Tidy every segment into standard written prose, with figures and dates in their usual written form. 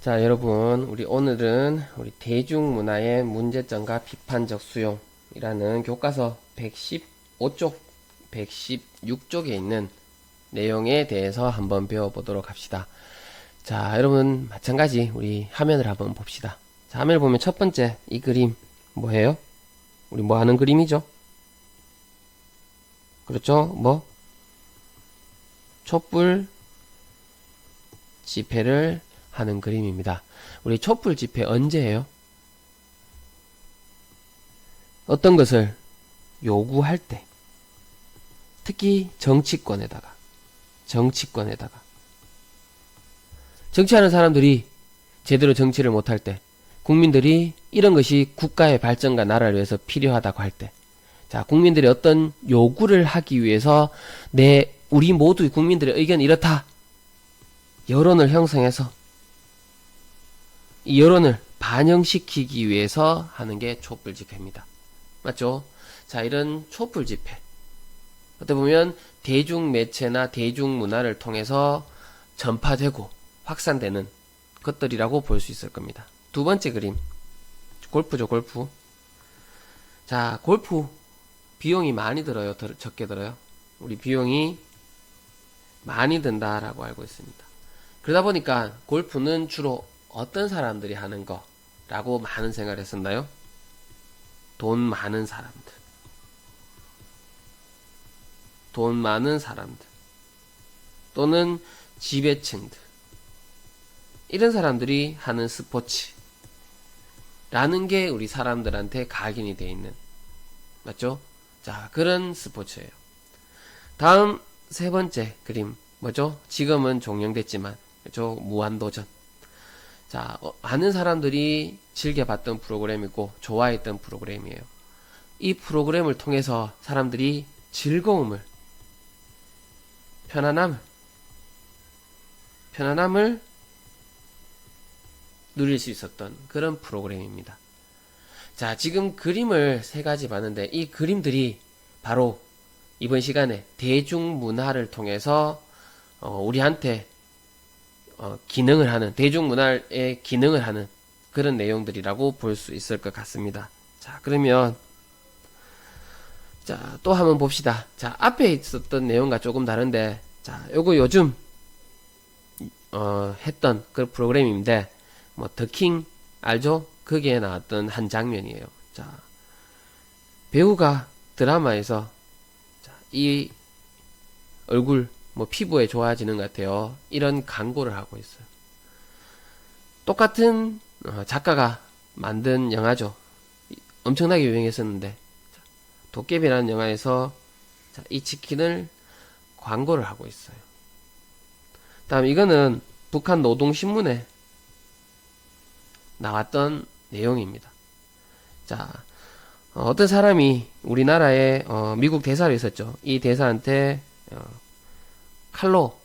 자, 여러분, 우리 오늘은 우리 대중문화의 문제점과 비판적 수용이라는 교과서 115쪽, 116쪽에 있는 내용에 대해서 한번 배워보도록 합시다. 자, 여러분, 마찬가지 우리 화면을 한번 봅시다. 자, 화면을 보면 첫 번째 이 그림 뭐예요? 우리 뭐 하는 그림이죠? 그렇죠? 뭐? 촛불 집회를 하는 그림입니다. 우리 촛불 집회 언제 해요? 어떤 것을 요구할 때, 특히 정치권에다가 정치하는 사람들이 제대로 정치를 못할 때, 국민들이 이런 것이 국가의 발전과 나라를 위해서 필요하다고 할 때, 자, 국민들이 어떤 요구를 하기 위해서 우리 모두 국민들의 의견이 이렇다, 여론을 형성해서 이 여론을 반영시키기 위해서 하는 게 촛불 집회입니다. 맞죠? 자, 이런 촛불 집회, 어떻게 보면 대중매체나 대중문화를 통해서 전파되고 확산되는 것들이라고 볼 수 있을 겁니다. 두 번째 그림, 골프죠, 골프. 자, 골프 비용이 많이 들어요, 적게 들어요? 우리 비용이 많이 든다라고 알고 있습니다. 그러다 보니까 골프는 주로 어떤 사람들이 하는 거라고 많은 생각을 했었나요? 돈 많은 사람들, 또는 지배층들, 이런 사람들이 하는 스포츠라는 게 우리 사람들한테 각인이 되어 있는, 맞죠? 자, 그런 스포츠예요. 다음 세 번째 그림 뭐죠? 지금은 종영됐지만, 그렇죠? 무한도전. 자, 많은 사람들이 즐겨봤던 프로그램이고 좋아했던 프로그램이에요. 이 프로그램을 통해서 사람들이 즐거움을, 편안함을 누릴 수 있었던 그런 프로그램입니다. 자, 지금 그림을 세 가지 봤는데 이 그림들이 바로 이번 시간에 대중문화를 통해서 우리한테 기능을 하는, 대중문화의 기능을 하는 그런 내용들이라고 볼 수 있을 것 같습니다. 자, 그러면 자, 또 한번 봅시다. 자, 앞에 있었던 내용과 조금 다른데, 자, 요거 요즘 했던 그 프로그램인데, 뭐 더킹 알죠? 거기에 나왔던 한 장면이에요. 자, 배우가 드라마에서 자, 이 얼굴 뭐 피부에 좋아지는 것 같아요. 이런 광고를 하고 있어요. 똑같은 작가가 만든 영화죠. 엄청나게 유행했었는데, 도깨비라는 영화에서 이 치킨을 광고를 하고 있어요. 다음 이거는 북한 노동신문에 나왔던 내용입니다. 자, 어떤 사람이 우리나라에 미국 대사로 있었죠. 이 대사한테 칼로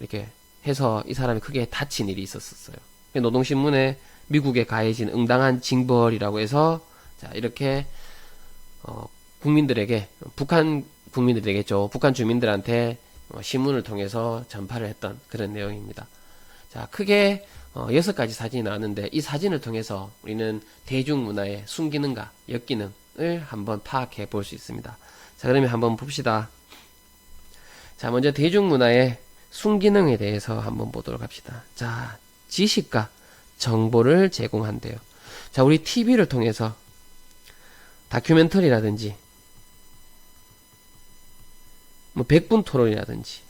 이렇게 해서 이 사람이 크게 다친 일이 있었어요. 노동신문에 미국에 가해진 응당한 징벌이라고 해서 자, 이렇게 국민들에게, 북한 국민들에게죠, 북한 주민들한테 신문을 통해서 전파를 했던 그런 내용입니다. 자, 크게 6가지 사진이 나왔는데 이 사진을 통해서 우리는 대중문화의 순기능과 역기능을 한번 파악해 볼 수 있습니다. 자, 그러면 한번 봅시다. 자, 먼저 대중문화의 순기능에 대해서 한번 보도록 합시다. 자, 지식과 정보를 제공한대요. 자, 우리 TV를 통해서 다큐멘터리라든지 뭐 백분 토론이라든지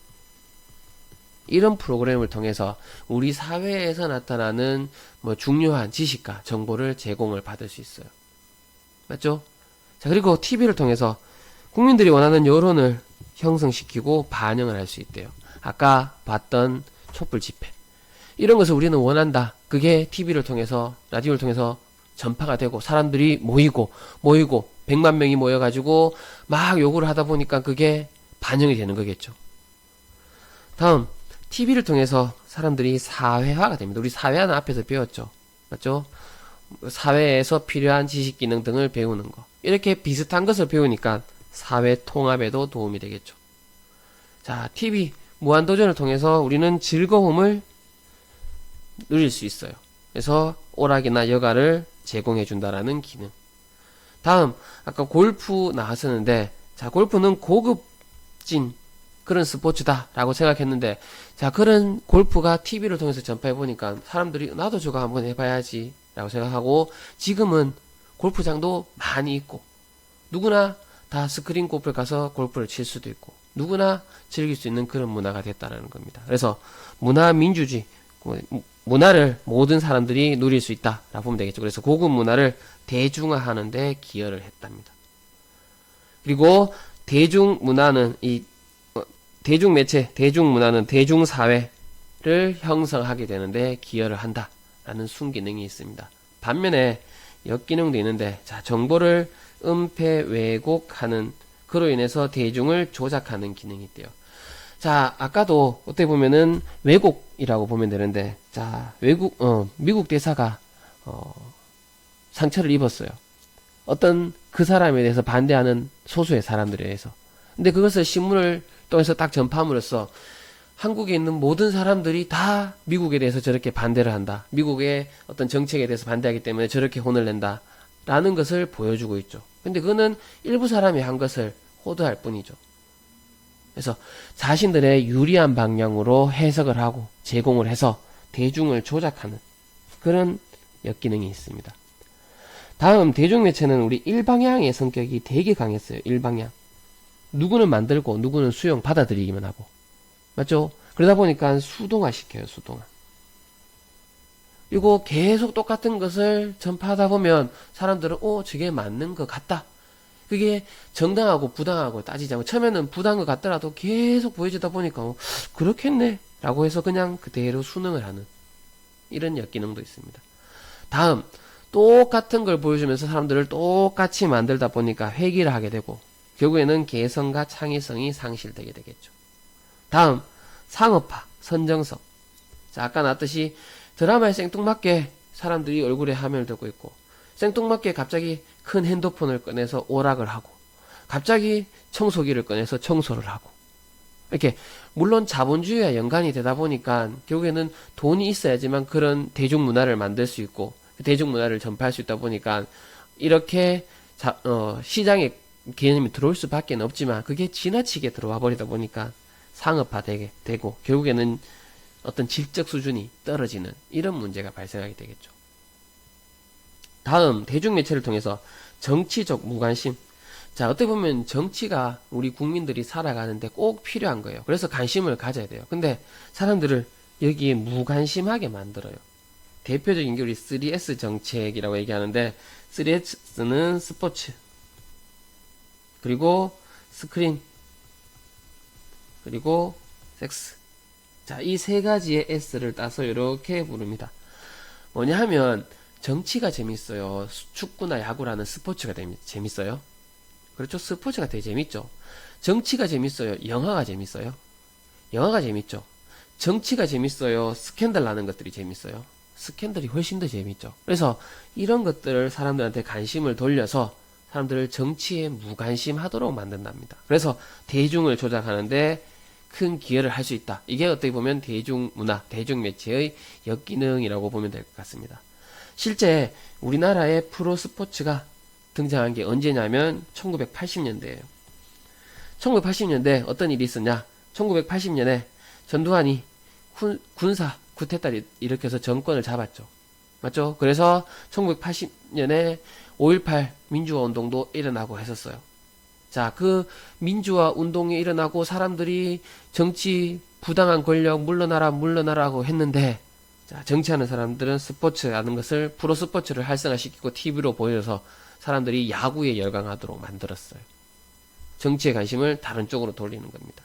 이런 프로그램을 통해서 우리 사회에서 나타나는 뭐 중요한 지식과 정보를 제공을 받을 수 있어요. 맞죠? 자, 그리고 TV를 통해서 국민들이 원하는 여론을 형성시키고 반영을 할 수 있대요. 아까 봤던 촛불 집회, 이런 것을 우리는 원한다. 그게 TV를 통해서, 라디오를 통해서 전파가 되고 사람들이 모이고 100만 명이 모여가지고 막 요구를 하다 보니까 그게 반영이 되는 거겠죠. 다음, TV를 통해서 사람들이 사회화가 됩니다. 우리 사회화는 앞에서 배웠죠. 맞죠? 사회에서 필요한 지식 기능 등을 배우는 거. 이렇게 비슷한 것을 배우니까 사회 통합에도 도움이 되겠죠. 자, TV 무한도전을 통해서 우리는 즐거움을 누릴 수 있어요. 그래서 오락이나 여가를 제공해 준다라는 기능. 다음 아까 골프 나왔었는데, 자, 골프는 고급진 그런 스포츠다라고 생각했는데, 자, 그런 골프가 TV를 통해서 전파해 보니까 사람들이 나도 저거 한번 해봐야지 라고 생각하고, 지금은 골프장도 많이 있고 누구나 다 스크린 골프를 가서 골프를 칠 수도 있고 누구나 즐길 수 있는 그런 문화가 됐다는 겁니다. 그래서 문화 민주주의, 문화를 모든 사람들이 누릴 수 있다라고 보면 되겠죠. 그래서 고급 문화를 대중화하는 데 기여를 했답니다. 그리고 대중문화는 대중매체, 대중문화는 대중사회를 형성하게 되는데 기여를 한다라는 순기능이 있습니다. 반면에 역기능도 있는데, 자, 정보를 은폐 왜곡하는, 그로 인해서 대중을 조작하는 기능이 있대요. 자, 아까도 어떻게 보면은 왜곡이라고 보면 되는데, 자, 미국 대사가 상처를 입었어요. 어떤 그 사람에 대해서 반대하는 소수의 사람들에 의해서. 근데 그것을 신문을 통해서 딱 전파함으로써 한국에 있는 모든 사람들이 다 미국에 대해서 저렇게 반대를 한다. 미국의 어떤 정책에 대해서 반대하기 때문에 저렇게 혼을 낸다. 라는 것을 보여주고 있죠. 근데 그거는 일부 사람이 한 것을 호도할 뿐이죠. 그래서 자신들의 유리한 방향으로 해석을 하고 제공을 해서 대중을 조작하는 그런 역기능이 있습니다. 다음 대중매체는 우리 일방향의 성격이 되게 강했어요. 일방향. 누구는 만들고 누구는 수용 받아들이기만 하고. 맞죠? 그러다 보니까 수동화 시켜요. 수동화. 그리고 계속 똑같은 것을 전파하다 보면 사람들은 저게 맞는 것 같다. 그게 정당하고 부당하고 따지자면 처음에는 부당한 것 같더라도 계속 보여주다 보니까 그렇겠네 라고 해서 그냥 그대로 수능을 하는 이런 역기능도 있습니다. 다음 똑같은 걸 보여주면서 사람들을 똑같이 만들다 보니까 회귀를 하게 되고 결국에는 개성과 창의성이 상실되게 되겠죠. 다음 상업화, 선정성. 자, 아까 나왔듯이 드라마에 생뚱맞게 사람들이 얼굴에 화면을 들고 있고 생뚱맞게 갑자기 큰 핸드폰을 꺼내서 오락을 하고 갑자기 청소기를 꺼내서 청소를 하고 이렇게 물론 자본주의와 연관이 되다 보니까 결국에는 돈이 있어야지만 그런 대중문화를 만들 수 있고 대중문화를 전파할 수 있다 보니까 이렇게 시장에 개념이 들어올 수밖에 없지만 그게 지나치게 들어와 버리다 보니까 상업화되게 되고 결국에는 어떤 질적 수준이 떨어지는 이런 문제가 발생하게 되겠죠. 다음 대중매체를 통해서 정치적 무관심. 자, 어떻게 보면 정치가 우리 국민들이 살아가는데 꼭 필요한 거예요. 그래서 관심을 가져야 돼요. 근데 사람들을 여기에 무관심하게 만들어요. 대표적인 게 우리 3S 정책이라고 얘기하는데 3S는 스포츠, 그리고 스크린, 그리고 섹스. 자, 이 세 가지의 S를 따서 이렇게 부릅니다. 뭐냐 하면 정치가 재밌어요. 축구나 야구라는 스포츠가 재밌어요. 그렇죠? 스포츠가 되게 재밌죠. 정치가 재밌어요. 영화가 재밌어요. 영화가 재밌죠. 정치가 재밌어요. 스캔들 나는 것들이 재밌어요. 스캔들이 훨씬 더 재밌죠. 그래서 이런 것들을 사람들한테 관심을 돌려서 사람들을 정치에 무관심하도록 만든답니다. 그래서 대중을 조작하는데 큰 기여를 할 수 있다. 이게 어떻게 보면 대중문화, 대중매체의 역기능이라고 보면 될 것 같습니다. 실제 우리나라에 프로스포츠가 등장한 게 언제냐면 1980년대예요. 1980년대 어떤 일이 있었냐? 1980년에 전두환이 군사 쿠데타를 일으켜서 정권을 잡았죠. 맞죠? 그래서 1980년에 5.18 민주화 운동도 일어나고 했었어요. 자, 그 민주화 운동이 일어나고 사람들이 정치 부당한 권력 물러나라고 했는데, 자, 정치하는 사람들은 스포츠라는 것을 프로스포츠를 활성화시키고 TV로 보여줘서 사람들이 야구에 열광하도록 만들었어요. 정치의 관심을 다른 쪽으로 돌리는 겁니다.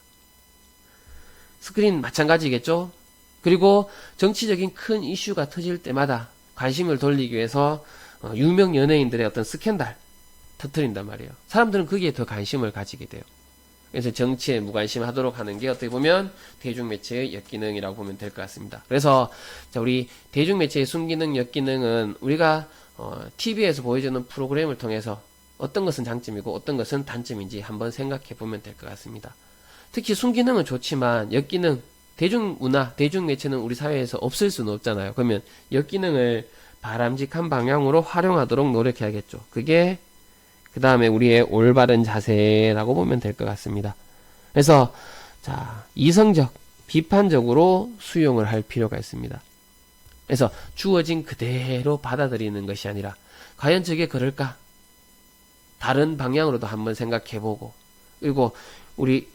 스크린 마찬가지겠죠? 그리고 정치적인 큰 이슈가 터질 때마다 관심을 돌리기 위해서 유명 연예인들의 어떤 스캔들 터뜨린단 말이에요. 사람들은 거기에 더 관심을 가지게 돼요. 그래서 정치에 무관심하도록 하는 게 어떻게 보면 대중매체의 역기능이라고 보면 될 것 같습니다. 그래서 자, 우리 대중매체의 순기능, 역기능은 우리가 TV에서 보여주는 프로그램을 통해서 어떤 것은 장점이고 어떤 것은 단점인지 한번 생각해 보면 될 것 같습니다. 특히 순기능은 좋지만 역기능, 대중문화, 대중매체는 우리 사회에서 없을 수는 없잖아요. 그러면 역기능을 바람직한 방향으로 활용하도록 노력해야겠죠. 그게 그 다음에 우리의 올바른 자세라고 보면 될 것 같습니다. 그래서 자, 이성적, 비판적으로 수용을 할 필요가 있습니다. 그래서 주어진 그대로 받아들이는 것이 아니라 과연 저게 그럴까? 다른 방향으로도 한번 생각해보고, 그리고 우리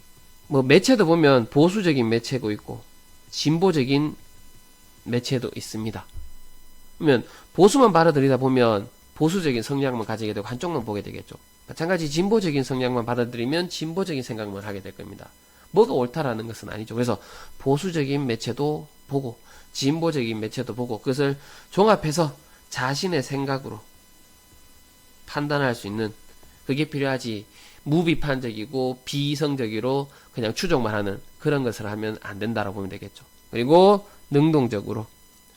뭐 매체도 보면 보수적인 매체도 있고 진보적인 매체도 있습니다. 그러면 보수만 받아들이다 보면 보수적인 성향만 가지게 되고 한쪽만 보게 되겠죠. 마찬가지 진보적인 성향만 받아들이면 진보적인 생각만 하게 될 겁니다. 뭐가 옳다라는 것은 아니죠. 그래서 보수적인 매체도 보고 진보적인 매체도 보고 그것을 종합해서 자신의 생각으로 판단할 수 있는 그게 필요하지, 무비판적이고 비이성적으로 그냥 추종만 하는 그런 것을 하면 안 된다라고 보면 되겠죠. 그리고 능동적으로,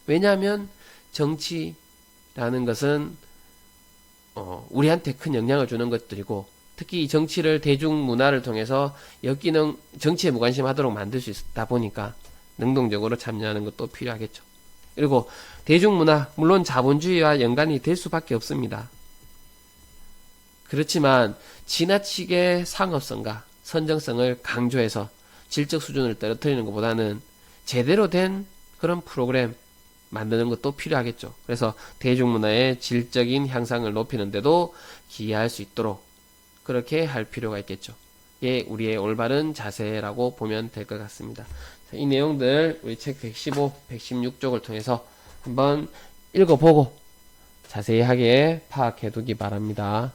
왜냐하면 정치라는 것은 우리한테 큰 영향을 주는 것들이고, 특히 이 정치를 대중문화를 통해서 역기능 정치에 무관심하도록 만들 수 있다 보니까 능동적으로 참여하는 것도 필요하겠죠. 그리고 대중문화, 물론 자본주의와 연관이 될 수밖에 없습니다. 그렇지만 지나치게 상업성과 선정성을 강조해서 질적 수준을 떨어뜨리는 것보다는 제대로 된 그런 프로그램 만드는 것도 필요하겠죠. 그래서 대중문화의 질적인 향상을 높이는 데도 기여할 수 있도록 그렇게 할 필요가 있겠죠. 이게 우리의 올바른 자세라고 보면 될 것 같습니다. 이 내용들 우리 책 115, 116쪽을 통해서 한번 읽어보고 자세하게 파악해 두기 바랍니다.